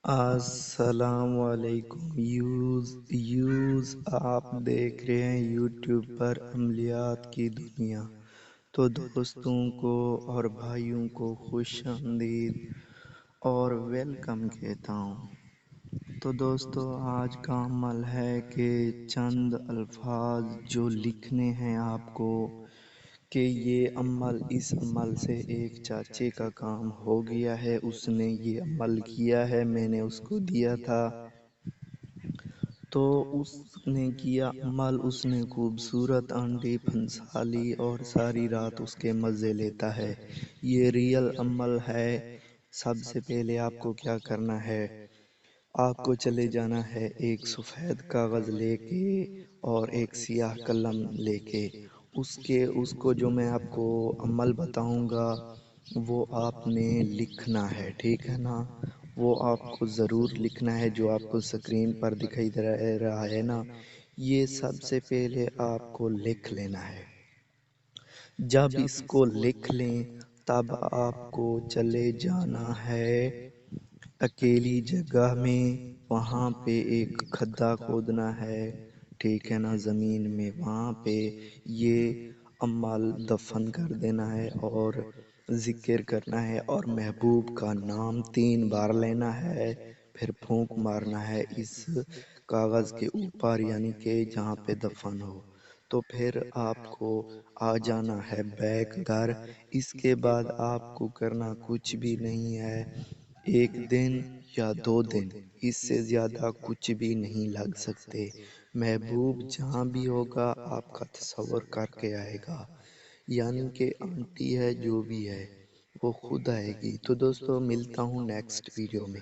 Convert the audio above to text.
السلام علیکم یوز آپ دیکھ رہے ہیں یوٹیوب پر عملیات کی دنیا۔ تو دوستوں کو اور بھائیوں کو خوش آمدید اور ویلکم کہتا ہوں۔ تو دوستو آج کا عمل ہے کہ چند الفاظ جو لکھنے ہیں آپ کو کہ اس عمل سے ایک چاچے کا کام ہو گیا ہے، اس نے یہ عمل کیا ہے، میں نے اس کو دیا تھا تو اس نے کیا عمل، اس نے خوبصورت انڈے پھنسا لی اور ساری رات اس کے مزے لیتا ہے۔ یہ ریئل عمل ہے۔ سب سے پہلے آپ کو کیا کرنا ہے، آپ کو چلے جانا ہے ایک سفید کاغذ لے کے اور ایک سیاہ قلم لے کے، اس کو جو میں آپ کو عمل بتاؤں گا وہ آپ نے لکھنا ہے، ٹھیک ہے نا؟ وہ آپ کو ضرور لکھنا ہے جو آپ کو سکرین پر دکھائی دے رہا ہے نا، یہ سب سے پہلے آپ کو لکھ لینا ہے۔ جب اس کو لکھ لیں تب آپ کو چلے جانا ہے اکیلی جگہ میں، وہاں پہ ایک کھڈا کھودنا ہے، ٹھیک ہے نا، زمین میں وہاں پہ یہ عمل دفن کر دینا ہے اور ذکر کرنا ہے اور محبوب کا نام 3 بار لینا ہے، پھر پھونک مارنا ہے اس کاغذ کے اوپر، یعنی کہ جہاں پہ دفن ہو۔ تو پھر آپ کو آ جانا ہے بیک گھر۔ اس کے بعد آپ کو کرنا کچھ بھی نہیں ہے، 1 دن یا 2 دن، اس سے زیادہ کچھ بھی نہیں لگ سکتے۔ محبوب جہاں بھی ہوگا آپ کا تصور کر کے آئے گا، یعنی کہ آنٹی ہے جو بھی ہے وہ خود آئے گی۔ تو دوستو ملتا ہوں نیکسٹ ویڈیو میں۔